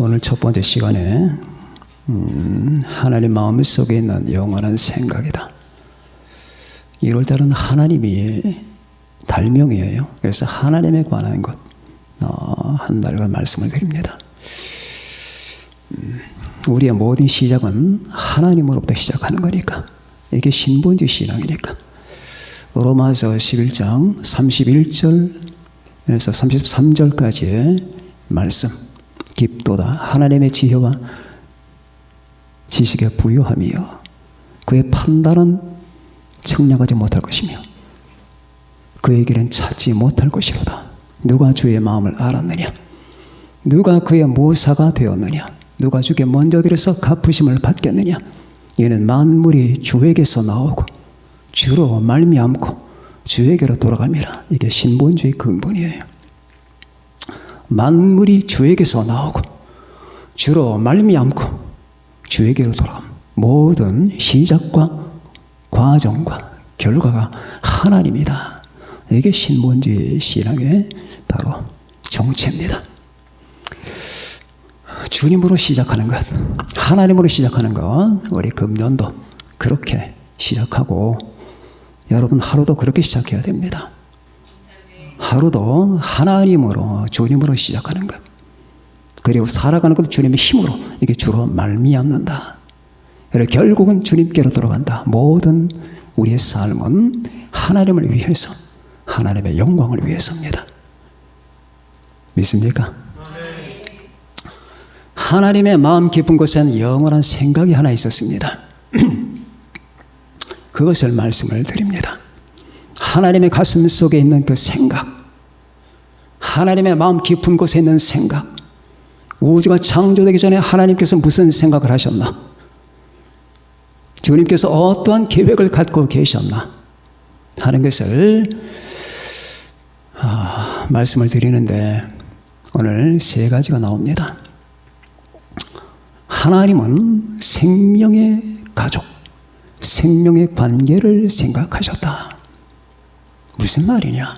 오늘 첫 번째 시간에 하나님 마음 속에 있는 영원한 생각이다. 1월달은 하나님이 달명이에요. 그래서 하나님에 관한 것 한 달간 말씀을 드립니다. 우리의 모든 시작은 하나님으로부터 시작하는 거니까, 이게 신본주의 신앙이니까. 로마서 11장 31절에서 33절까지의 말씀, 깊도다 하나님의 지혜와 지식에 부유하며 그의 판단은 청량하지 못할 것이며 그의 길은 찾지 못할 것이로다. 누가 주의 마음을 알았느냐? 누가 그의 모사가 되었느냐? 누가 주께 먼저 들여서 갚으심을 받겠느냐? 이는 만물이 주에게서 나오고 주로 말미암고 주에게로 돌아갑니다. 이게 신본주의 근본이에요. 만물이 주에게서 나오고 주로 말미암고 주에게로 돌아갑니다. 모든 시작과 과정과 결과가 하나님이다. 이게 신본주의 신앙의 바로 정체입니다. 주님으로 시작하는 것, 하나님으로 시작하는 것, 우리 금년도 그렇게 시작하고 여러분 하루도 그렇게 시작해야 됩니다. 하루도 하나님으로, 주님으로 시작하는 것, 그리고 살아가는 것도 주님의 힘으로, 이게 주로 말미암는다. 그리고 결국은 주님께로 돌아간다. 모든 우리의 삶은 하나님을 위해서, 하나님의 영광을 위해서입니다. 믿습니까? 하나님의 마음 깊은 곳에는 영원한 생각이 하나 있었습니다. 그것을 말씀을 드립니다. 하나님의 가슴 속에 있는 그 생각, 하나님의 마음 깊은 곳에 있는 생각, 우주가 창조되기 전에 하나님께서 무슨 생각을 하셨나? 주님께서 어떠한 계획을 갖고 계셨나? 하는 것을 말씀을 드리는데 오늘 세 가지가 나옵니다. 하나님은 생명의 가족, 생명의 관계를 생각하셨다. 무슨 말이냐?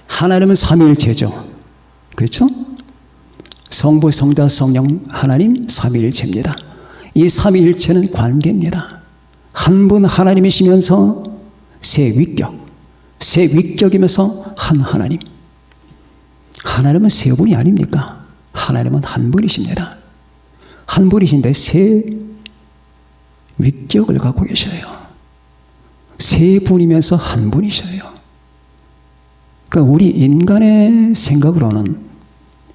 하나님은 삼위일체죠. 그렇죠? 성부, 성자, 성령, 하나님 삼위일체입니다. 이 삼위일체는 관계입니다. 한 분 하나님이시면서 세 위격이면서 한 하나님. 하나님은 세 분이 아닙니까? 하나님은 한 분이십니다. 한 분이신데 세 위격을 갖고 계셔요. 세 분이면서 한 분이셔요. 그러니까 우리 인간의 생각으로는,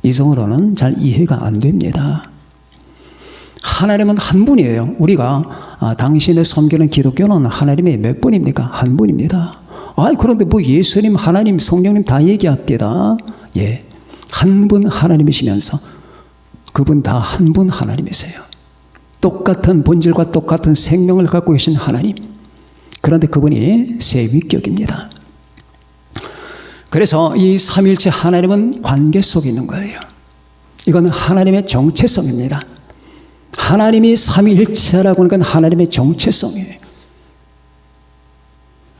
이성으로는 잘 이해가 안 됩니다. 하나님은 한 분이에요. 우리가 당신의 섬기는 기독교는 하나님이 몇 분입니까? 한 분입니다. 그런데 뭐 예수님, 하나님, 성령님 다 얘기합니다. 예, 한 분 하나님이시면서 그분 다 한 분 하나님이세요. 똑같은 본질과 똑같은 생명을 갖고 계신 하나님. 그런데 그분이 세 위격입니다. 그래서 이 삼위일체 하나님은 관계 속에 있는 거예요. 이건 하나님의 정체성입니다. 하나님이 삼위일체라고 하는 건 하나님의 정체성이에요.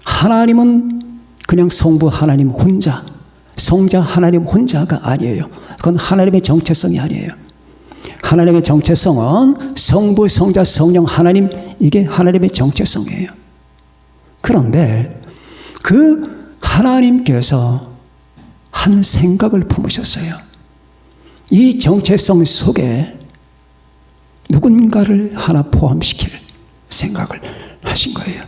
하나님은 그냥 성부 하나님 혼자, 성자 하나님 혼자가 아니에요. 그건 하나님의 정체성이 아니에요. 하나님의 정체성은 성부, 성자, 성령, 하나님, 이게 하나님의 정체성이에요. 그런데 그 하나님께서 한 생각을 품으셨어요. 이 정체성 속에 누군가를 하나 포함시킬 생각을 하신 거예요.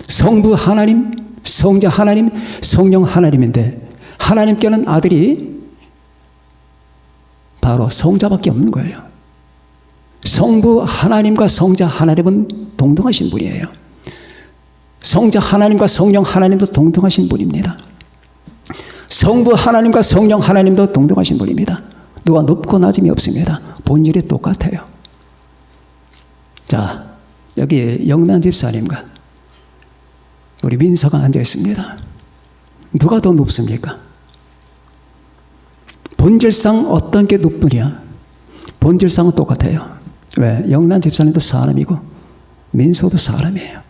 성부 하나님, 성자 하나님, 성령 하나님인데 하나님께는 아들이 바로 성자밖에 없는 거예요. 성부 하나님과 성자 하나님은 동등하신 분이에요. 성자 하나님과 성령 하나님도 동등하신 분입니다. 성부 하나님과 성령 하나님도 동등하신 분입니다. 누가 높고 낮음이 없습니다. 본질이 똑같아요. 자, 여기 영란 집사님과 우리 민서가 앉아 있습니다. 누가 더 높습니까? 본질상 어떤 게 높으냐? 본질상은 똑같아요. 왜? 영란 집사님도 사람이고 민서도 사람이에요.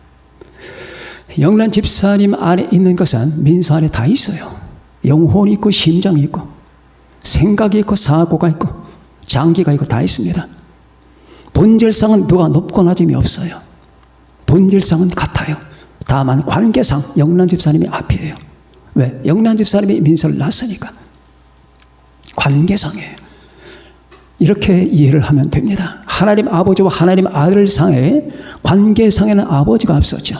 영란 집사님 안에 있는 것은 민서 안에 다 있어요. 영혼이 있고 심장이 있고 생각이 있고 사고가 있고 장기가 있고 다 있습니다. 본질상은 누가 높고 낮음이 없어요. 본질상은 같아요. 다만 관계상 영란 집사님이 앞이에요. 왜? 영란 집사님이 민서를 낳았으니까. 관계상이에요. 이렇게 이해를 하면 됩니다. 하나님 아버지와 하나님 아들 상의 관계상에는 아버지가 앞섰죠.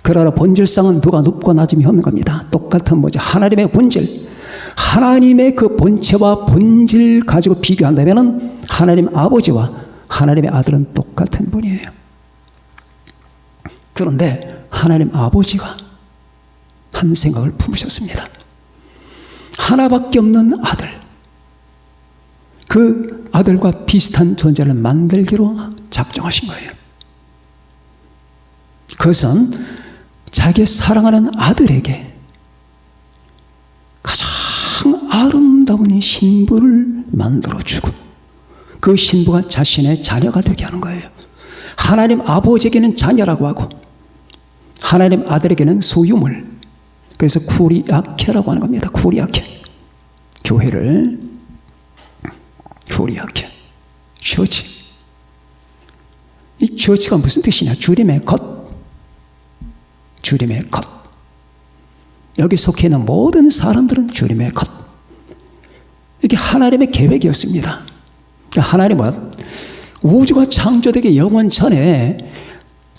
그러나 본질상은 누가 높고 낮음이 없는 겁니다. 똑같은 뭐죠? 하나님의 본질. 하나님의 그 본체와 본질 가지고 비교한다면 하나님 아버지와 하나님의 아들은 똑같은 분이에요. 그런데 하나님 아버지가 한 생각을 품으셨습니다. 하나밖에 없는 아들. 그 아들과 비슷한 존재를 만들기로 작정하신 거예요. 그것은 자기 사랑하는 아들에게 가장 아름다운 신부를 만들어주고 그 신부가 자신의 자녀가 되게 하는 거예요. 하나님 아버지에게는 자녀라고 하고 하나님 아들에게는 소유물. 그래서 쿠리아케라고 하는 겁니다. 쿠리아케. 교회를 쿠리아케. 처치. 이 처치가 무슨 뜻이냐? 주님의 것. 주님의 것. 여기 속해 있는 모든 사람들은 주님의 것. 이게 하나님의 계획이었습니다. 하나님은 우주가 창조되기 영원 전에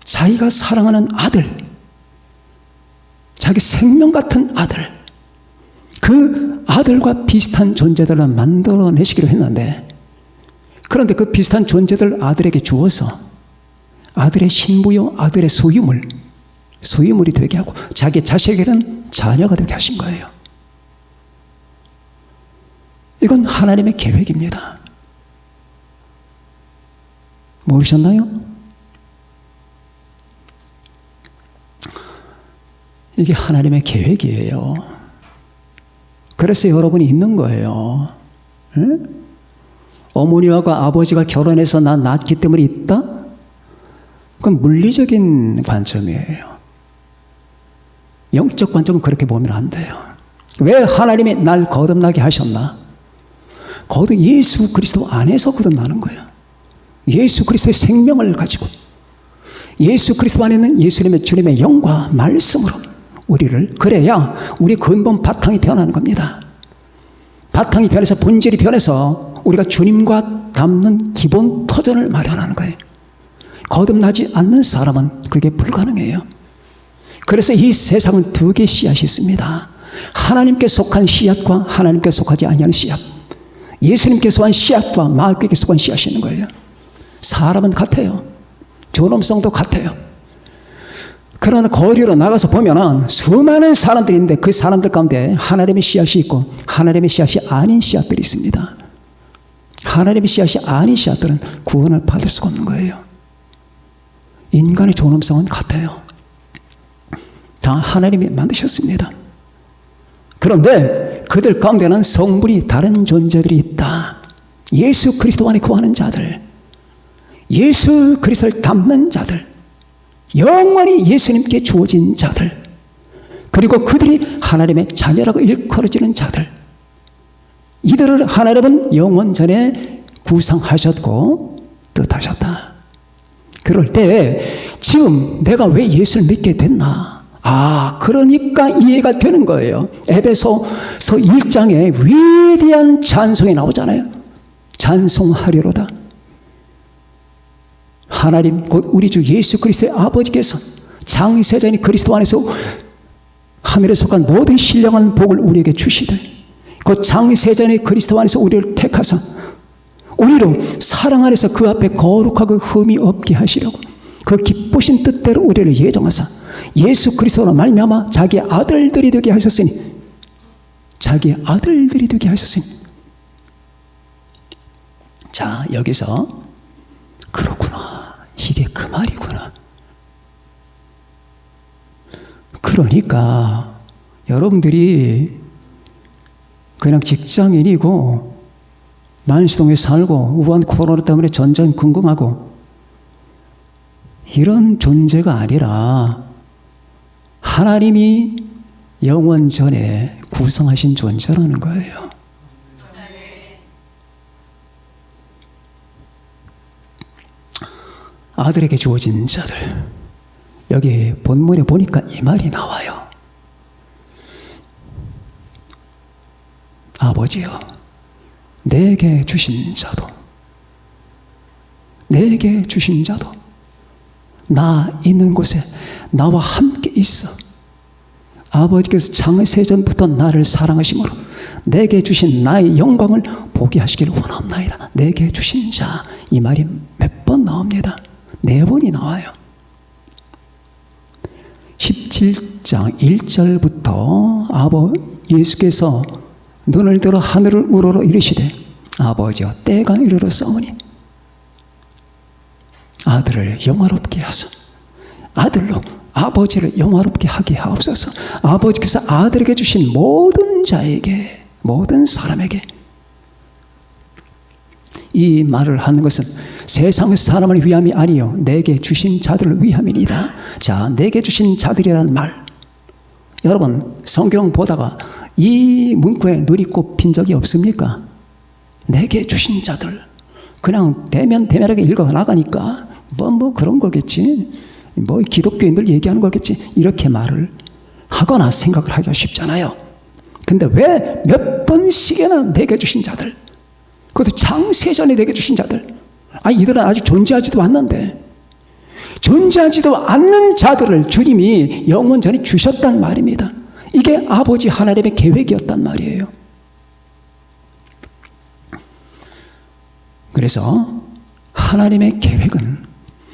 자기가 사랑하는 아들, 자기 생명 같은 아들, 그 아들과 비슷한 존재들을 만들어내시기로 했는데, 그런데 그 비슷한 존재들 아들에게 주어서 아들의 신부요, 아들의 소유물이 되게 하고 자기 자식에게는 자녀가 되게 하신 거예요. 이건 하나님의 계획입니다. 모르셨나요? 이게 하나님의 계획이에요. 그래서 여러분이 있는 거예요. 응? 어머니와 아버지가 결혼해서 나 낳기 때문에 있다? 그건 물리적인 관점이에요. 영적 관점은 그렇게 보면 안 돼요. 왜 하나님이 날 거듭나게 하셨나? 예수 그리스도 안에서 거듭나는 거예요. 예수 그리스도의 생명을 가지고 예수 그리스도 안에 있는 예수님의 주님의 영과 말씀으로 우리를, 그래야 우리 근본 바탕이 변하는 겁니다. 바탕이 변해서 본질이 변해서 우리가 주님과 닮는 기본 터전을 마련하는 거예요. 거듭나지 않는 사람은 그게 불가능해요. 그래서 이 세상은 두 개의 씨앗이 있습니다. 하나님께 속한 씨앗과 하나님께 속하지 아니하는 씨앗. 예수님께 속한 씨앗과 마귀에게 속한 씨앗이 있는 거예요. 사람은 같아요. 존엄성도 같아요. 그러나 거리로 나가서 보면은 수많은 사람들이 있는데 그 사람들 가운데 하나님의 씨앗이 있고 하나님의 씨앗이 아닌 씨앗들이 있습니다. 하나님의 씨앗이 아닌 씨앗들은 구원을 받을 수가 없는 거예요. 인간의 존엄성은 같아요. 다 하나님이 만드셨습니다. 그런데 그들 가운데는 성분이 다른 존재들이 있다. 예수 그리스도 안에 거하는 자들, 예수 그리스도를 닮는 자들, 영원히 예수님께 주어진 자들, 그리고 그들이 하나님의 자녀라고 일컬어지는 자들, 이들을 하나님은 영원 전에 구상하셨고 뜻하셨다. 그럴 때 지금 내가 왜 예수를 믿게 됐나? 그러니까 이해가 되는 거예요. 에베소서 1장에 위대한 찬송이 나오잖아요. 찬송하리로다. 하나님 곧 우리 주 예수 그리스도의 아버지께서 장세전이 그리스도 안에서 하늘에 속한 모든 신령한 복을 우리에게 주시되 곧 장세전에 그리스도 안에서 우리를 택하사 우리로 사랑 안에서 그 앞에 거룩하고 흠이 없게 하시려고 그 기쁘신 뜻대로 우리를 예정하사 예수 그리스도로 말미암아 자기 아들들이 되게 하셨으니 자, 여기서 그렇구나, 이게 그 말이구나. 그러니까 여러분들이 그냥 직장인이고 만시동에 살고 우한 코로나 때문에 전전긍긍하고 이런 존재가 아니라 하나님이 영원 전에 구성하신 존재라는 거예요. 아들에게 주어진 자들. 여기 본문에 보니까 이 말이 나와요. 아버지여, 내게 주신 자도, 내게 주신 자도 나 있는 곳에 나와 함께 있어. 아버지께서 창세전부터 나를 사랑하심으로 내게 주신 나의 영광을 보게 하시기를 원합나이다. 내게 주신 자, 이 말이 몇 번 나옵니다. 4번이 나와요. 17장 1절부터 예수께서 눈을 들어 하늘을 우러러 이르시되 아버지여, 때가 이르렀사오니 아들을 영화롭게 하사 아들로 아버지를 영화롭게 하게 하옵소서. 아버지께서 아들에게 주신 모든 자에게, 모든 사람에게 이 말을 하는 것은 세상 사람을 위함이 아니요 내게 주신 자들을 위함이니이다. 자, 내게 주신 자들이라는 말, 여러분 성경 보다가 이 문구에 눈이 꼽힌 적이 없습니까? 내게 주신 자들. 그냥 대면대면하게 읽어 나가니까 뭐 그런 거겠지, 뭐 기독교인들 얘기하는 거겠지, 이렇게 말을 하거나 생각을 하기가 쉽잖아요. 근데 왜 몇 번씩이나 내게 주신 자들, 그것도 창세전에 내게 주신 자들, 이들은 아직 존재하지도 않는데, 존재하지도 않는 자들을 주님이 영원 전에 주셨단 말입니다. 이게 아버지 하나님의 계획이었단 말이에요. 그래서 하나님의 계획은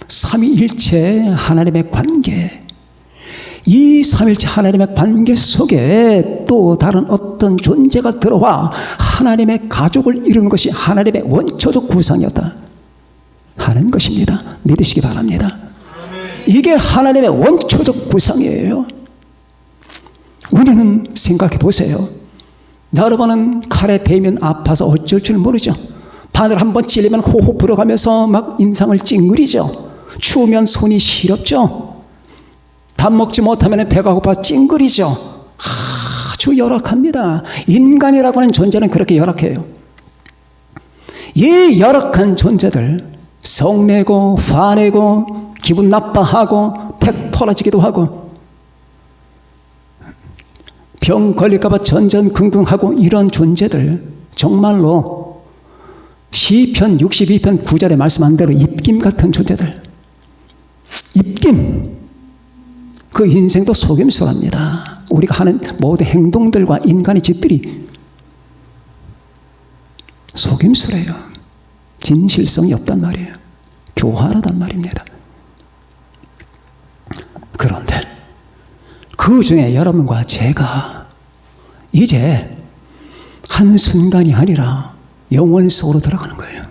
삼위일체 하나님의 관계, 이 삼위일체 하나님의 관계 속에 또 다른 어떤 존재가 들어와 하나님의 가족을 이루는 것이 하나님의 원초적 구상이었다 하는 것입니다. 믿으시기 바랍니다. 이게 하나님의 원초적 구상이에요. 우리는 생각해 보세요. 여러분은 칼에 베이면 아파서 어쩔 줄 모르죠. 바늘 한번 찔리면 호호 불어가면서 막 인상을 찡그리죠. 추우면 손이 시렵죠. 밥 먹지 못하면 배가 고파 찡그리죠. 아주 열악합니다. 인간이라고 하는 존재는 그렇게 열악해요. 이 열악한 존재들, 성내고 화내고 기분 나빠하고 팩 토라지기도 하고 병 걸릴까봐 전전긍긍하고, 이런 존재들 정말로 시편 62편 9절에 말씀한 대로 입김 같은 존재들, 입김, 그 인생도 속임수랍니다. 우리가 하는 모든 행동들과 인간의 짓들이 속임수래요. 진실성이 없단 말이에요. 교활하단 말입니다. 그런데 그 중에 여러분과 제가 이제 한순간이 아니라 영원 속으로 들어가는 거예요.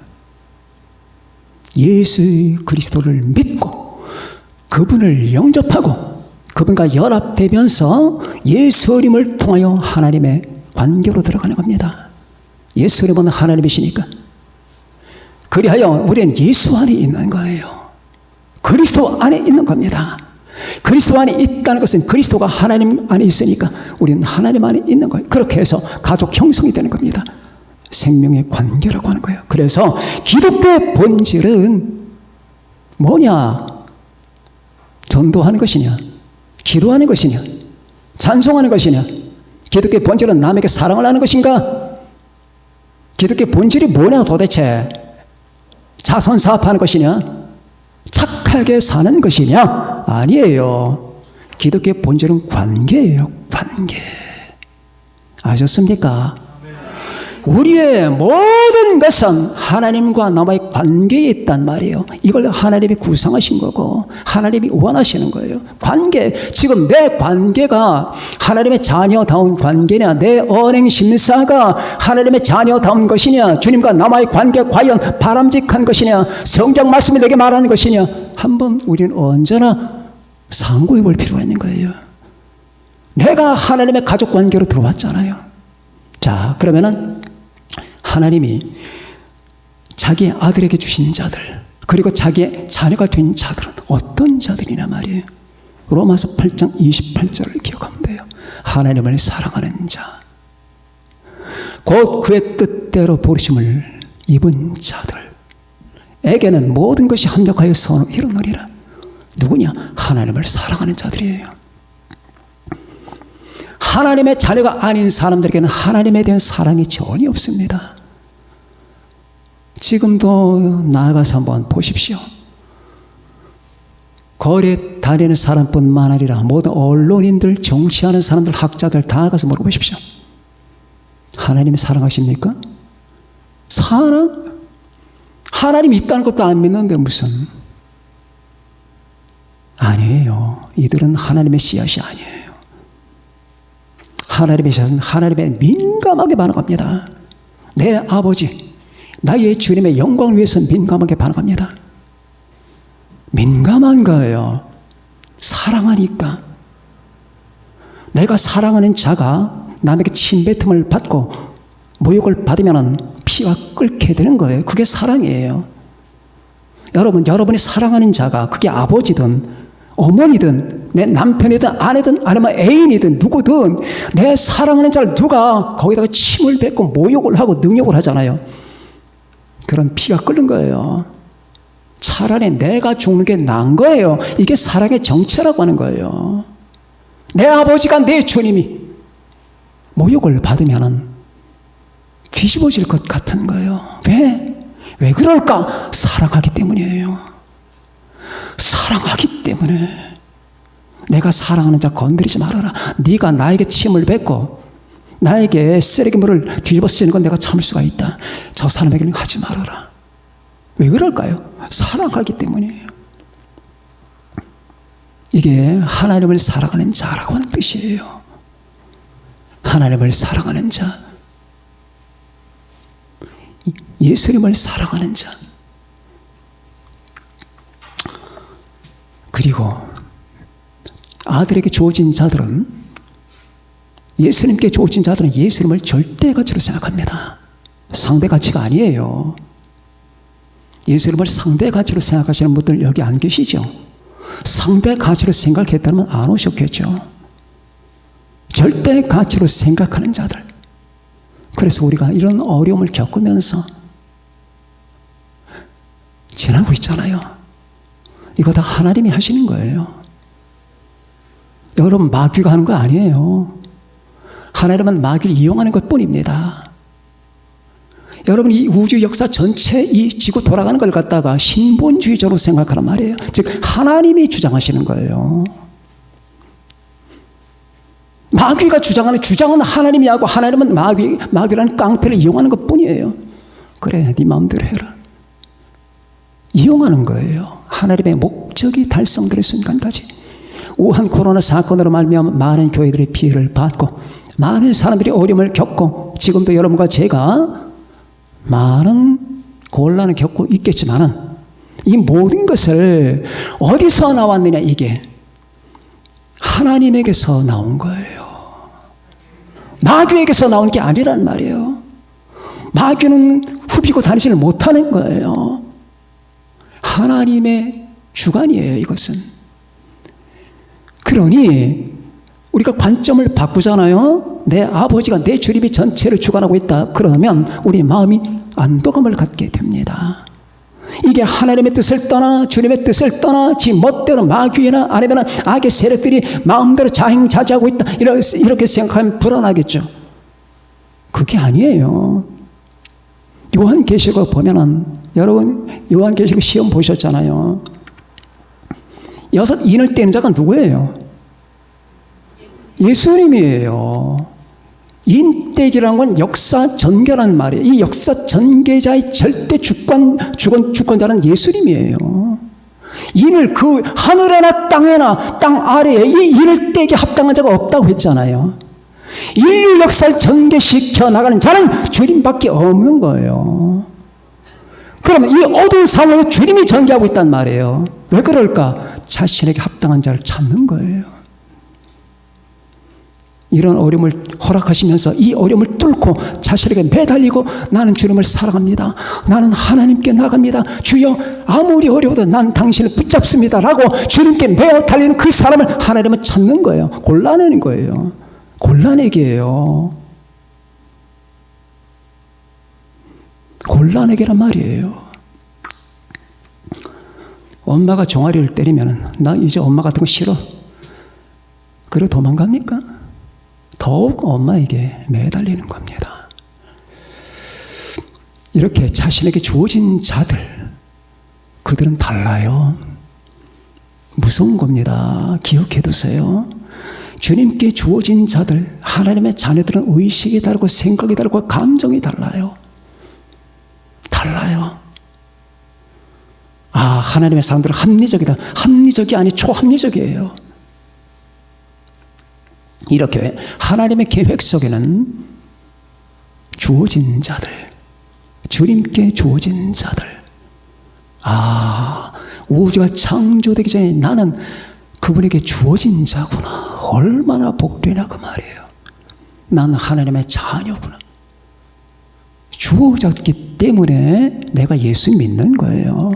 예수 그리스도를 믿고 그분을 영접하고 그분과 연합되면서 예수 어림을 통하여 하나님의 관계로 들어가는 겁니다. 예수 어림은 하나님이시니까. 그리하여 우리는 예수 안에 있는 거예요. 그리스도 안에 있는 겁니다. 그리스도 안에 있다는 것은 그리스도가 하나님 안에 있으니까 우리는 하나님 안에 있는 거예요. 그렇게 해서 가족 형성이 되는 겁니다. 생명의 관계라고 하는 거예요. 그래서 기독교의 본질은 뭐냐? 전도하는 것이냐? 기도하는 것이냐? 찬송하는 것이냐? 기독교의 본질은 남에게 사랑을 하는 것인가? 기독교의 본질이 뭐냐 도대체? 자선사업하는 것이냐? 착하게 사는 것이냐? 아니에요. 기독교의 본질은 관계예요. 관계. 아셨습니까? 우리의 모든 것은 하나님과 나와의 관계에 있단 말이에요. 이걸 하나님이 구상하신 거고 하나님이 원하시는 거예요. 관계. 지금 내 관계가 하나님의 자녀다운 관계냐, 내 언행 심사가 하나님의 자녀다운 것이냐, 주님과 나와의 관계가 과연 바람직한 것이냐, 성경 말씀이 내게 말하는 것이냐, 한번 우리는 언제나 상고해 볼 필요가 있는 거예요. 내가 하나님의 가족 관계로 들어왔잖아요. 자, 그러면은 하나님이 자기 아들에게 주신 자들, 그리고 자기의 자녀가 된 자들은 어떤 자들이냐 말이에요. 로마서 8장 28절을 기억하면 돼요. 하나님을 사랑하는 자, 곧 그의 뜻대로 부르심을 입은 자들. 에게는 모든 것이 합력하여 선을 이루느니라. 누구냐? 하나님을 사랑하는 자들이에요. 하나님의 자녀가 아닌 사람들에게는 하나님에 대한 사랑이 전혀 없습니다. 지금도 나아가서 한번 보십시오. 거리에 다니는 사람뿐만 아니라 모든 언론인들, 정치하는 사람들, 학자들 다 가서 물어보십시오. 하나님이 사랑하십니까? 사랑? 하나님이 있다는 것도 안 믿는데 무슨. 아니에요. 이들은 하나님의 씨앗이 아니에요. 하나님의 씨앗은 하나님의 민감하게 반응합니다. 내 아버지, 나의 주님의 영광을 위해서 민감하게 반응합니다. 민감한 거예요. 사랑하니까. 내가 사랑하는 자가 남에게 침뱉음을 받고 모욕을 받으면 피가 끓게 되는 거예요. 그게 사랑이에요. 여러분이 사랑하는 자가 그게 아버지든 어머니든 내 남편이든 아내든 아니면 애인이든 누구든 내 사랑하는 자를 누가 거기다가 침을 뱉고 모욕을 하고 능욕을 하잖아요. 그런 피가 끓는 거예요. 차라리 내가 죽는 게 나은 거예요. 이게 사랑의 정체라고 하는 거예요. 내 아버지가 내 주님이 모욕을 받으면 뒤집어질 것 같은 거예요. 왜? 왜 그럴까? 사랑하기 때문이에요. 사랑하기 때문에. 내가 사랑하는 자 건드리지 말아라. 네가 나에게 침을 뱉고 나에게 쓰레기물을 뒤집어 쓰는 건 내가 참을 수가 있다. 저 사람에게는 하지 말아라. 왜 그럴까요? 사랑하기 때문이에요. 이게 하나님을 사랑하는 자라고 하는 뜻이에요. 하나님을 사랑하는 자, 예수님을 사랑하는 자, 그리고 아들에게 주어진 자들은, 예수님께 주어진 자들은 예수님을 절대 가치로 생각합니다. 상대 가치가 아니에요. 예수님을 상대 가치로 생각하시는 분들 여기 안 계시죠? 상대 가치로 생각했다면 안 오셨겠죠? 절대 가치로 생각하는 자들. 그래서 우리가 이런 어려움을 겪으면서 지나고 있잖아요. 이거 다 하나님이 하시는 거예요. 여러분, 마귀가 하는 거 아니에요. 하나님은 마귀를 이용하는 것 뿐입니다. 여러분, 이 우주 역사 전체, 이 지구 돌아가는 걸 갖다가 신본주의적으로 생각하란 말이에요. 즉 하나님이 주장하시는 거예요. 마귀가 주장하는 주장은 하나님이 하고 하나님은 마귀라는 깡패를 이용하는 것 뿐이에요. 그래, 네 마음대로 해라. 이용하는 거예요. 하나님의 목적이 달성될 순간까지. 우한 코로나 사건으로 말미암아 많은 교회들이 피해를 받고 많은 사람들이 어려움을 겪고 지금도 여러분과 제가 많은 곤란을 겪고 있겠지만은 이 모든 것을 어디서 나왔느냐, 이게 하나님에게서 나온 거예요. 마귀에게서 나온 게 아니란 말이에요. 마귀는 후비고 다니지를 못하는 거예요. 하나님의 주관이에요, 이것은. 그러니 우리가 관점을 바꾸잖아요. 내 아버지가 내 주님이 전체를 주관하고 있다. 그러면 우리 마음이 안도감을 갖게 됩니다. 이게 하나님의 뜻을 떠나 주님의 뜻을 떠나 지 멋대로 마귀나 아니면 악의 세력들이 마음대로 자행자재하고 있다. 이렇게 생각하면 불안하겠죠. 그게 아니에요. 요한계시록 보면은, 여러분 요한계시록 시험 보셨잖아요. 6 인을 떼는 자가 누구예요? 예수님이에요. 인떼기라는 건 역사 전개란 말이에요. 이 역사 전개자의 절대 주권자는 예수님이에요. 인을 그 하늘에나 땅에나 땅 아래에 이 인을 떼기 합당한 자가 없다고 했잖아요. 인류 역사를 전개시켜 나가는 자는 주님밖에 없는 거예요. 그러면 이 어두운 상황에 주님이 전개하고 있단 말이에요. 왜 그럴까? 자신에게 합당한 자를 찾는 거예요. 이런 어려움을 허락하시면서 이 어려움을 뚫고 자신에게 매달리고 나는 주님을 사랑합니다. 나는 하나님께 나갑니다. 주여, 아무리 어려워도 난 당신을 붙잡습니다. 라고 주님께 매어 달리는 그 사람을 하나님은 찾는 거예요. 골라내는 거예요. 골라내기예요. 골라내기란 말이에요. 엄마가 종아리를 때리면 나 이제 엄마 같은 거 싫어. 그래 도망갑니까? 더욱 엄마에게 매달리는 겁니다. 이렇게 자신에게 주어진 자들, 그들은 달라요. 무서운 겁니다. 기억해 두세요. 주님께 주어진 자들, 하나님의 자녀들은 의식이 다르고 생각이 다르고 감정이 달라요. 달라요. 아, 하나님의 사람들은 합리적이다. 합리적이 아니 초합리적이에요. 이렇게 하나님의 계획 속에는 주어진 자들, 주님께 주어진 자들, 아, 우주가 창조되기 전에 나는 그분에게 주어진 자구나. 얼마나 복되나 그 말이에요. 나는 하나님의 자녀구나. 주어졌기 때문에 내가 예수 믿는 거예요.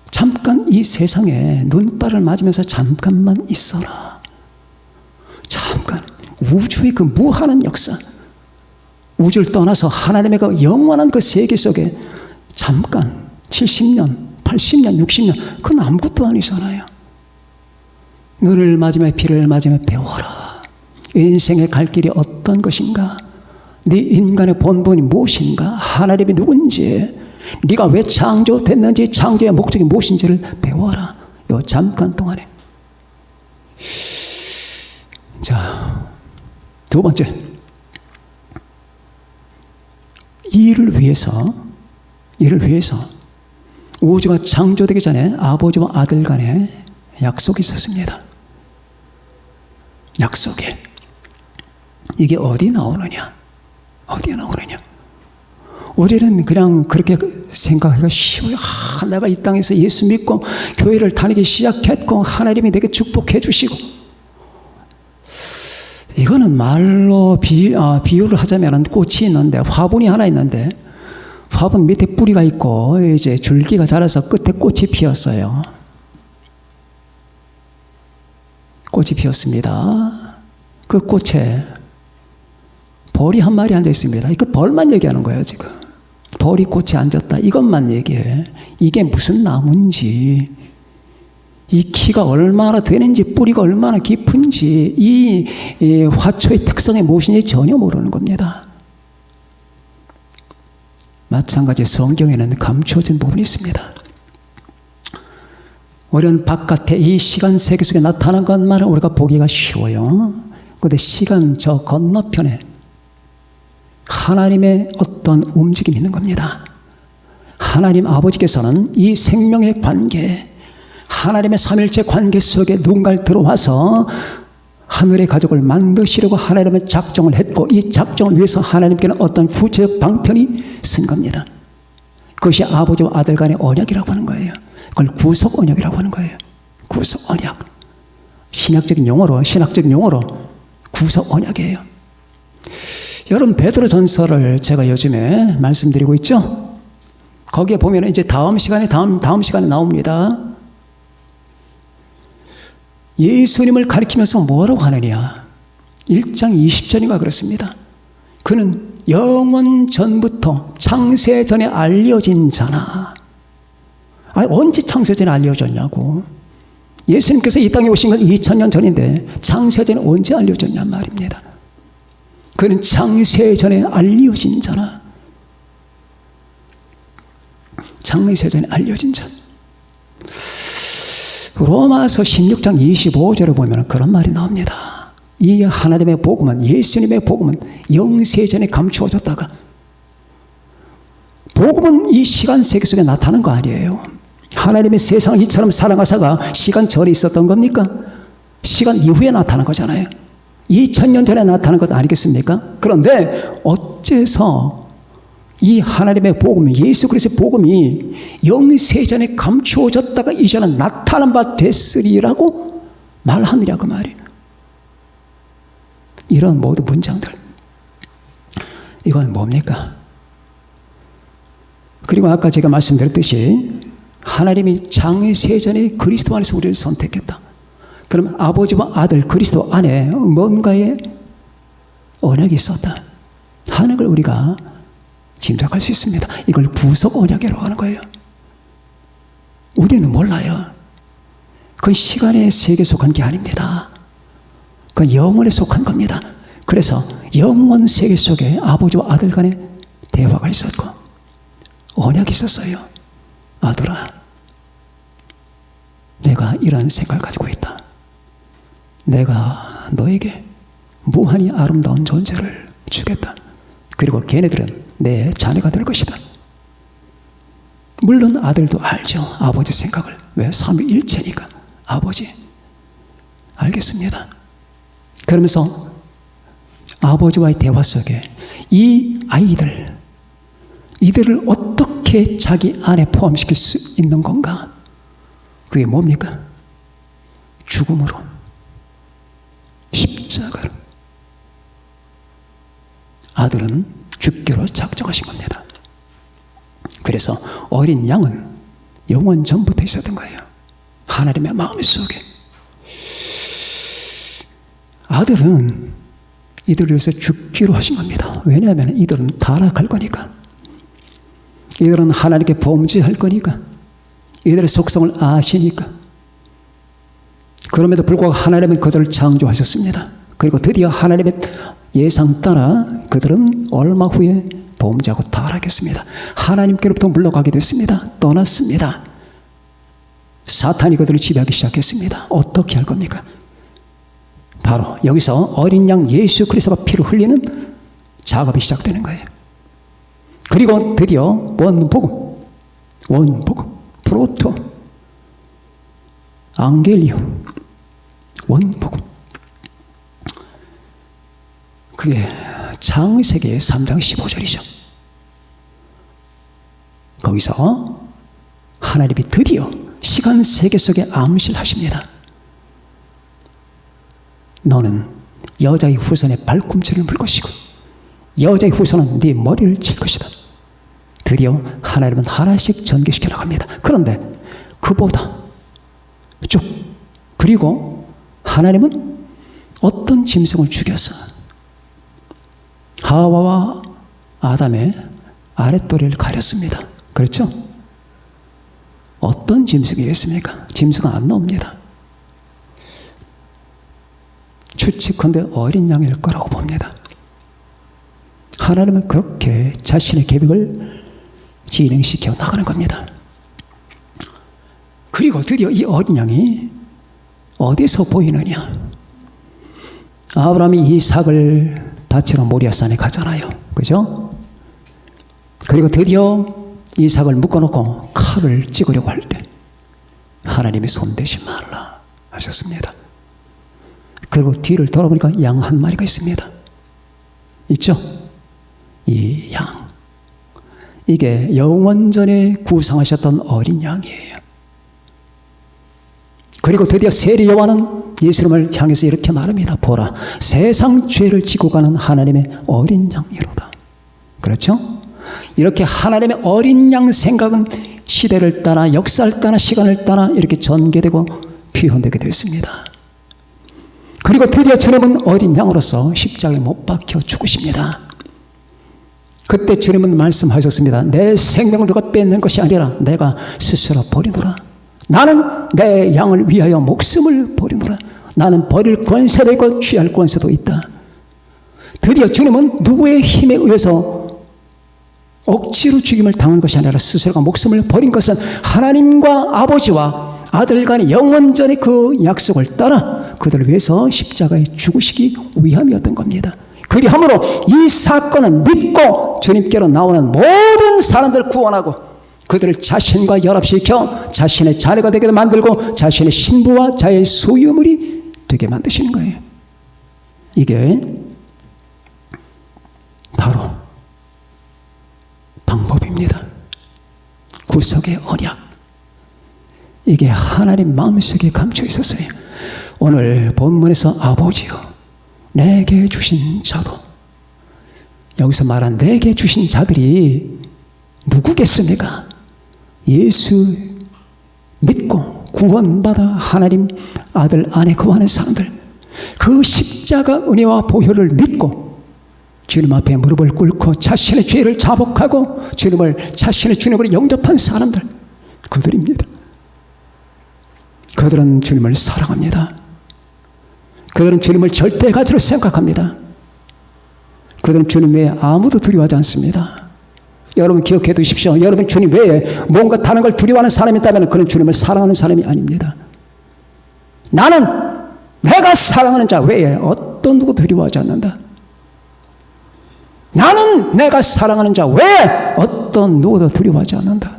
잠깐 이 세상에 눈발을 맞으면서 잠깐만 있어라. 잠깐 우주의 그 무한한 역사, 우주를 떠나서 하나님의 그 영원한 그 세계 속에 잠깐 70년, 80년, 60년, 그건 아무것도 아니잖아요. 눈을 맞으며 비를 맞으며 배워라. 인생의 갈 길이 어떤 것인가? 네 인간의 본분이 무엇인가? 하나님이 누군지, 네가 왜 창조됐는지, 창조의 목적이 무엇인지를 배워라. 요 잠깐 동안에. 자, 두 번째, 이를 위해서 우주가 창조되기 전에 아버지와 아들 간에 약속이 있었습니다. 약속이. 이게 어디 나오느냐? 우리는 그냥 그렇게 생각하기가 쉬워요. 내가 이 땅에서 예수 믿고 교회를 다니기 시작했고 하나님이 내게 축복해 주시고, 이거는 말로 비유를 하자면 꽃이 있는데, 화분이 하나 있는데, 화분 밑에 뿌리가 있고 이제 줄기가 자라서 끝에 꽃이 피었어요. 꽃이 피었습니다. 그 꽃에 벌이 한 마리 앉아 있습니다. 그 벌만 얘기하는 거예요, 지금. 벌이 꽃에 앉았다. 이것만 얘기해. 이게 무슨 나무인지, 이 키가 얼마나 되는지, 뿌리가 얼마나 깊은지, 이 화초의 특성이 무엇인지 전혀 모르는 겁니다. 마찬가지 성경에는 감추어진 부분이 있습니다. 우리는 바깥에 이 시간 세계 속에 나타난 것만은 우리가 보기가 쉬워요. 그런데 시간 저 건너편에 하나님의 어떤 움직임이 있는 겁니다. 하나님 아버지께서는 이 생명의 관계, 하나님의 삼일체 관계 속에 누군가를 들어와서 하늘의 가족을 만드시려고 하나님은 작정을 했고, 이 작정을 위해서 하나님께는 어떤 구체적 방편이 쓴 겁니다. 그것이 아버지와 아들 간의 언약이라고 하는 거예요. 그걸 구속 언약이라고 하는 거예요. 구속 언약. 신학적인 용어로 구속 언약이에요. 여러분, 베드로 전서를 제가 요즘에 말씀드리고 있죠. 거기에 보면 이제 다음 시간에 나옵니다. 예수님을 가리키면서 뭐라고 하느냐. 1장 20절인가 그렇습니다. 그는 영원 전부터 창세 전에 알려진 자나. 언제 창세 전에 알려졌냐고. 예수님께서 이 땅에 오신 건 2000년 전인데 창세 전에 언제 알려졌냐 말입니다. 그는 창세 전에 알려진 자나. 창세 전에 알려진 자. 로마서 16장 25절에 보면 그런 말이 나옵니다. 이 하나님의 복음은, 예수님의 복음은 영세전에 감추어졌다가, 복음은 이 시간 세계 속에 나타난 거 아니에요. 하나님의 세상을 이처럼 사랑하사가 시간 전에 있었던 겁니까? 시간 이후에 나타난 거잖아요. 2000년 전에 나타난 것 아니겠습니까? 그런데 어째서 이 하나님의 복음, 예수 그리스도의 복음이 영세전에 감추어졌다가 이제는 나타난 바 됐으리라고 말하느냐 그 말이에요. 이런 모든 문장들, 이건 뭡니까? 그리고 아까 제가 말씀드렸듯이 하나님이 창세전에 그리스도 안에서 우리를 선택했다. 그럼 아버지와 아들 그리스도 안에 뭔가의 언약이 있었다 하는 걸 우리가 짐작할 수 있습니다. 이걸 구속 언약이라고 하는 거예요. 우리는 몰라요. 그건 시간의 세계에 속한 게 아닙니다. 그건 영원에 속한 겁니다. 그래서 영원 세계 속에 아버지와 아들 간의 대화가 있었고 언약이 있었어요. 아들아, 내가 이런 생각을 가지고 있다. 내가 너에게 무한히 아름다운 존재를 주겠다. 그리고 걔네들은 내 자녀가 될 것이다. 물론 아들도 알죠. 아버지 생각을. 왜? 삼위일체니까. 아버지. 알겠습니다. 그러면서 아버지와의 대화 속에 이 아이들, 이들을 어떻게 자기 안에 포함시킬 수 있는 건가? 그게 뭡니까? 죽음으로, 십자가로. 아들은 죽기로 작정하신 겁니다. 그래서 어린 양은 영원 전부터 있었던 거예요. 하나님의 마음속에. 아들은 이들을 위해서 죽기로 하신 겁니다. 왜냐하면 이들은 타락할 거니까. 이들은 하나님께 범죄할 거니까. 이들의 속성을 아시니까. 그럼에도 불구하고 하나님은 그들을 창조하셨습니다. 그리고 드디어 하나님의 예상 따라 그들은 얼마 후에 범죄하고 타락했습니다. 하나님께로부터 물러가게 됐습니다. 떠났습니다. 사탄이 그들을 지배하기 시작했습니다. 어떻게 할 겁니까? 바로 여기서 어린 양 예수 그리스도가 피를 흘리는 작업이 시작되는 거예요. 그리고 드디어 원복음, 프로토, 앙겔리오, 원복음. 그게 창세기 3장 15절이죠. 거기서 하나님이 드디어 시간 세계 속에 암시하십니다. 너는 여자의 후손의 발꿈치를 물 것이고 여자의 후손은 네 머리를 칠 것이다. 드디어 하나님은 하나씩 전개시켜 나갑니다. 그런데 그보다 쭉 그리고 하나님은 어떤 짐승을 죽여서 하와와 아담의 아랫도리를 가렸습니다. 그렇죠? 어떤 짐승이겠습니까? 짐승은 안 나옵니다. 추측컨대 어린 양일 거라고 봅니다. 하나님은 그렇게 자신의 계획을 진행시켜 나가는 겁니다. 그리고 드디어 이 어린 양이 어디서 보이느냐? 아브라함이 이삭을 바치러 모리아산에 가잖아요. 그죠? 그리고 드디어 이삭을 묶어놓고 칼을 찍으려고 할 때 하나님이 손대지 말라 하셨습니다. 그리고 뒤를 돌아보니까 양 한 마리가 있습니다. 있죠? 이 양. 이게 영원전에 구상하셨던 어린 양이에요. 그리고 드디어 세리 여호와는 예수님을 향해서 이렇게 말합니다. 보라, 세상 죄를 지고 가는 하나님의 어린 양이로다. 그렇죠? 이렇게 하나님의 어린 양 생각은 시대를 따라 역사를 따라 시간을 따라 이렇게 전개되고 표현되게 됐습니다. 그리고 드디어 주님은 어린 양으로서 십자가에 못 박혀 죽으십니다. 그때 주님은 말씀하셨습니다. 내 생명을 누가 뺏는 것이 아니라 내가 스스로 버리노라. 나는 내 양을 위하여 목숨을 버리노라. 나는 버릴 권세도 있고 취할 권세도 있다. 드디어 주님은 누구의 힘에 의해서 억지로 죽임을 당한 것이 아니라 스스로가 목숨을 버린 것은 하나님과 아버지와 아들 간의 영원전의 그 약속을 따라 그들을 위해서 십자가에 죽으시기 위함이었던 겁니다. 그리함으로 이 사건은 믿고 주님께로 나오는 모든 사람들을 구원하고 그들을 자신과 연합시켜 자신의 자녀가 되게 만들고 자신의 신부와 자의 소유물이 되게 만드시는 거예요. 이게 바로 방법입니다. 구속의 언약. 이게 하나님 마음속에 감춰 있었어요. 오늘 본문에서 아버지여 내게 주신 자도, 여기서 말한 내게 주신 자들이 누구겠습니까? 예수 믿고 구원받아 하나님 아들 안에 거하는 사람들, 그 십자가 은혜와 보혈을 믿고 주님 앞에 무릎을 꿇고 자신의 죄를 자복하고 자신의 주님으로 영접한 사람들, 그들입니다. 그들은 주님을 사랑합니다. 그들은 주님을 절대 가치로 생각합니다. 그들은 주님 외에 아무도 두려워하지 않습니다. 여러분 기억해 두십시오. 여러분 주님 외에 뭔가 다른 걸 두려워하는 사람이 있다면 그는 주님을 사랑하는 사람이 아닙니다. 나는 내가 사랑하는 자 외에 어떤 누구 두려워하지 않는다. 나는 내가 사랑하는 자 외에 어떤 누구도 두려워하지 않는다.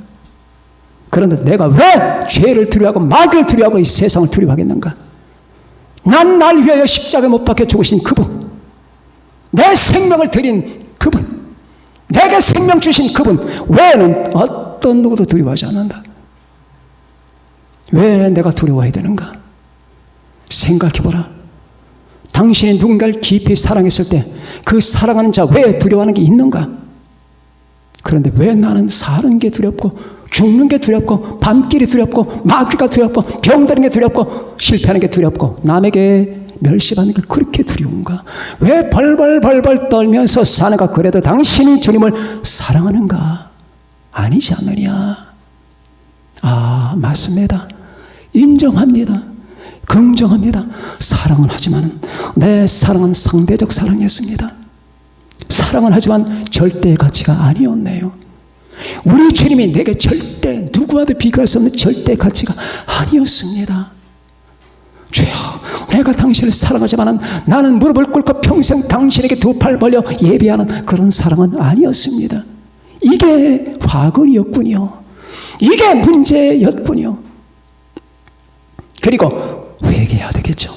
그런데 내가 왜 죄를 두려워하고 마귀를 두려워하고 이 세상을 두려워하겠는가? 난 날 위하여 십자가에 못 박혀 죽으신 그분, 내 생명을 드린 그분, 내게 생명 주신 그분 외에는 어떤 누구도 두려워하지 않는다. 왜 내가 두려워해야 되는가? 생각해보라. 당신이 누군가를 깊이 사랑했을 때 그 사랑하는 자 왜 두려워하는 게 있는가? 그런데 왜 나는 사는 게 두렵고 죽는 게 두렵고 밤길이 두렵고 마귀가 두렵고 병드는 게 두렵고 실패하는 게 두렵고 남에게 멸시받는 게 그렇게 두려운가? 왜 벌벌 떨면서 사는가? 그래도 당신이 주님을 사랑하는가? 아니지 않느냐? 아, 맞습니다. 인정합니다. 긍정합니다. 사랑을 하지만 내 사랑은 상대적 사랑이었습니다. 사랑을 하지만 절대의 가치가 아니었네요. 우리 주님이 내게 절대 누구와도 비교할 수 없는 절대 가치가 아니었습니다. 주여, 내가 당신을 사랑하지만 나는 무릎을 꿇고 평생 당신에게 두 팔 벌려 예배하는 그런 사랑은 아니었습니다. 이게 화근이었군요. 이게 문제였군요. 그리고 회개해야 되겠죠.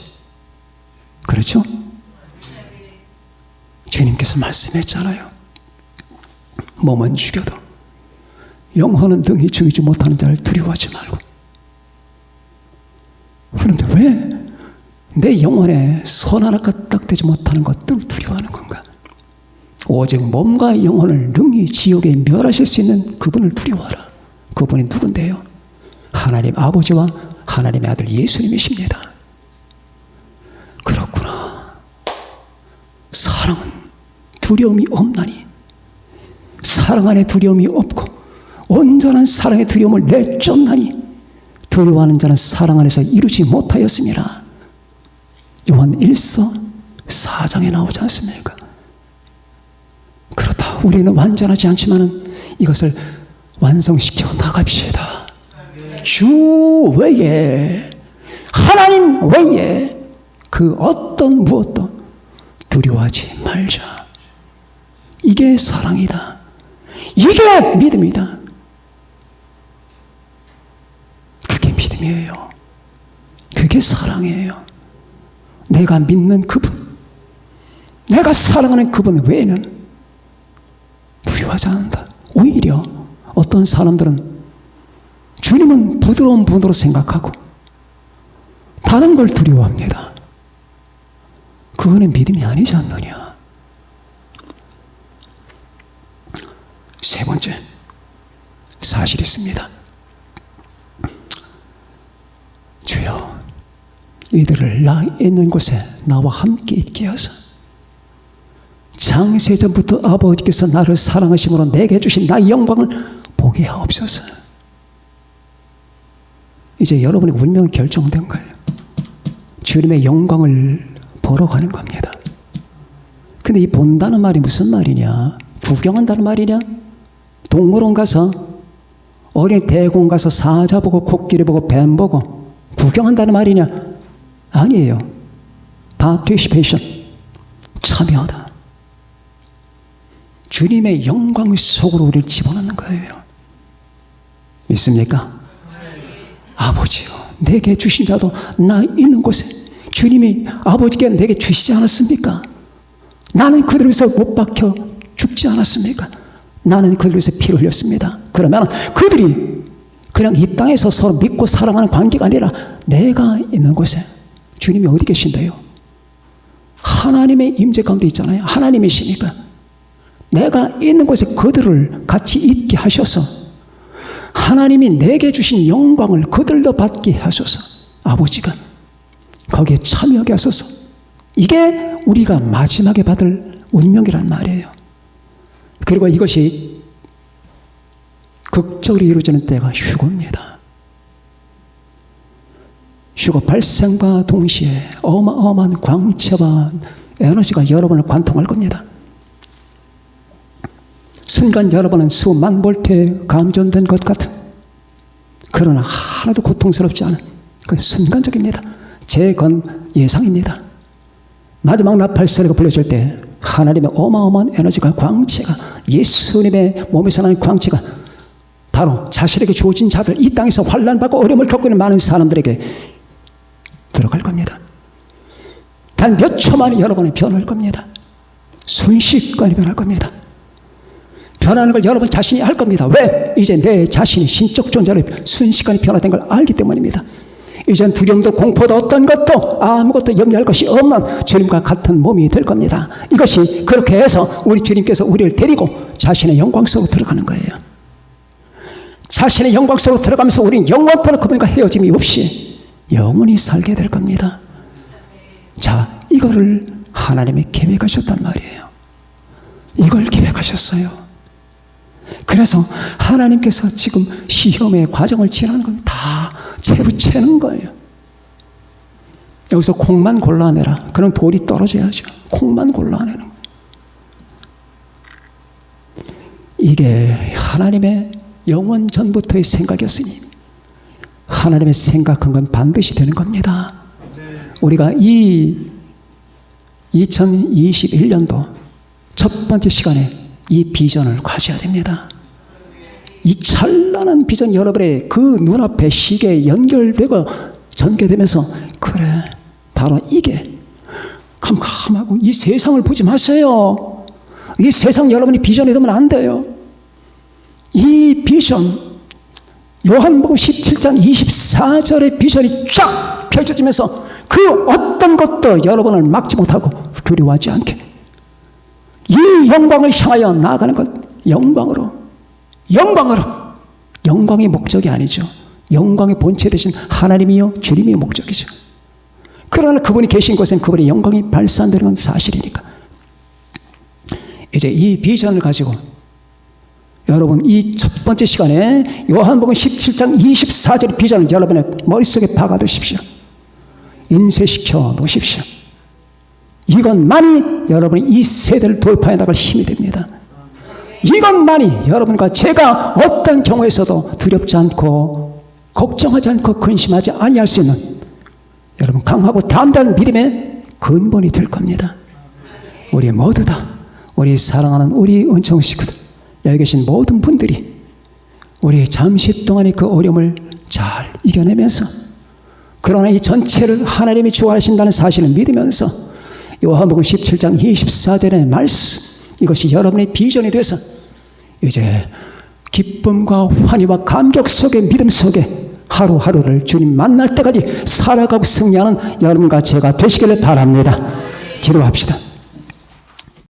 그렇죠? 주님께서 말씀했잖아요. 몸은 죽여도 영혼은 등이 죽이지 못하는 자를 두려워하지 말고. 그런데 왜 내 영혼에 손 하나 까딱대지 못하는 것들을 두려워하는 건가? 오직 몸과 영혼을 능히 지옥에 멸하실 수 있는 그분을 두려워하라. 그분이 누군데요? 하나님 아버지와 하나님의 아들 예수님이십니다. 그렇구나. 사랑은 두려움이 없나니, 사랑 안에 두려움이 없고 온전한 사랑의 두려움을 내쫓나니 두려워하는 자는 사랑 안에서 이루지 못하였습니다. 요한 1서 4장에 나오지 않습니까? 그렇다. 우리는 완전하지 않지만 이것을 완성시켜 나갑시다. 주 외에, 하나님 외에 그 어떤 무엇도 두려워하지 말자. 이게 사랑이다. 이게 믿음이다. 그게 믿음이에요. 그게 사랑이에요. 내가 믿는 그분, 내가 사랑하는 그분 외에는 두려워하지 않는다. 오히려 어떤 사람들은 주님은 부드러운 분으로 생각하고 다른 걸 두려워합니다. 그거는 믿음이 아니지 않느냐. 세 번째 사실이 있습니다. 주여, 이들을 나 있는 곳에 나와 함께 있게 하사 창세전부터 아버지께서 나를 사랑하심으로 내게 주신 나의 영광을 보게 하옵소서. 이제 여러분의 운명이 결정된 거예요. 주님의 영광을 보러 가는 겁니다. 근데 이 본다는 말이 무슨 말이냐? 구경한다는 말이냐? 동물원 가서, 어린 대공 가서 사자 보고 코끼리 보고 뱀 보고 구경한다는 말이냐? 아니에요. 파티시페이션, 참여하다. 주님의 영광 속으로 우리를 집어넣는 거예요. 믿습니까? 아버지요, 내게 주신 자도 나 있는 곳에 주님이 아버지께 내게 주시지 않았습니까? 나는 그들을 위해서 못 박혀 죽지 않았습니까? 나는 그들을 위해서 피를 흘렸습니다. 그러면 그들이 그냥 이 땅에서 서로 믿고 사랑하는 관계가 아니라 내가 있는 곳에 주님이 어디 계신데요? 하나님의 임재 가운데 있잖아요. 하나님이시니까 내가 있는 곳에 그들을 같이 있게 하셔서 하나님이 내게 주신 영광을 그들도 받게 하셔서 아버지가 거기에 참여하게 하소서. 이게 우리가 마지막에 받을 운명이란 말이에요. 그리고 이것이 극적으로 이루어지는 때가 휴거입니다. 휴거 발생과 동시에 어마어마한 광채와 에너지가 여러분을 관통할 겁니다. 순간 여러분은 수만 볼트에 감전된 것 같은, 그러나 하나도 고통스럽지 않은 그 순간적입니다. 제 예상입니다. 마지막 나팔 소리가 불려질 때 하나님의 어마어마한 에너지가, 광채가, 예수님의 몸에서 나는 광채가 바로 자신에게 주어진 자들, 이 땅에서 환난받고 어려움을 겪고 있는 많은 사람들에게 들어갈 겁니다. 단 몇 초 만에 여러분이 변할 겁니다. 순식간에 변할 겁니다. 변하는 걸 여러분 자신이 알 겁니다. 왜? 이제 내 자신이 신적 존재로 순식간에 변화된 걸 알기 때문입니다. 이젠 두려움도 공포도 어떤 것도 아무것도 염려할 것이 없는 주님과 같은 몸이 될 겁니다. 이것이 그렇게 해서 우리 주님께서 우리를 데리고 자신의 영광 속으로 들어가는 거예요. 자신의 영광 속으로 들어가면서 우리는 영원토록 그분과 헤어짐이 없이 영원히 살게 될 겁니다. 자, 이거를 하나님이 계획하셨단 말이에요. 이걸 계획하셨어요. 그래서 하나님께서 지금 시험의 과정을 지나는 건 다 채부채는 거예요. 여기서 콩만 골라내라. 그럼 돌이 떨어져야죠. 콩만 골라내는 거예요. 이게 하나님의 영원 전부터의 생각이었으니 하나님의 생각한 건 반드시 되는 겁니다. 우리가 이 2021년도 첫 번째 시간에 이 비전을 가져야 됩니다. 이 찬란한 비전, 여러분의 그 눈앞에 시계에 연결되고 전개되면서, 그래, 바로 이게 캄캄하고 이 세상을 보지 마세요. 이 세상 여러분이 비전이 되면 안 돼요. 이 비전, 요한복음 17장 24절의 비전이 쫙 펼쳐지면서 그 어떤 것도 여러분을 막지 못하고 두려워하지 않게, 이 영광을 향하여 나아가는 것, 영광으로. 영광이 목적이 아니죠. 영광의 본체 되신 하나님이요 주님이 목적이죠. 그러나 그분이 계신 곳엔 그분의 영광이 발산되는 건 사실이니까. 이제 이 비전을 가지고 여러분 이 첫 번째 시간에 요한복음 17장 24절 비전을 여러분의 머릿속에 박아두십시오. 인쇄시켜 놓으십시오. 이것만이 여러분이 이 세대를 돌파해 나갈 힘이 됩니다. 이것만이 여러분과 제가 어떤 경우에서도 두렵지 않고 걱정하지 않고 근심하지 아니할 수 있는 여러분 강하고 담대한 믿음의 근본이 될 겁니다. 우리 모두 다, 우리 사랑하는 우리 은총 식구들, 여기 계신 모든 분들이 우리 잠시 동안의 그 어려움을 잘 이겨내면서, 그러나 이 전체를 하나님이 주관하신다는 사실을 믿으면서 요한복음 17장 24절의 말씀, 이것이 여러분의 비전이 돼서 이제 기쁨과 환희와 감격 속에, 믿음 속에 하루하루를 주님 만날 때까지 살아가고 승리하는 여러분과 제가 되시기를 바랍니다. 기도합시다.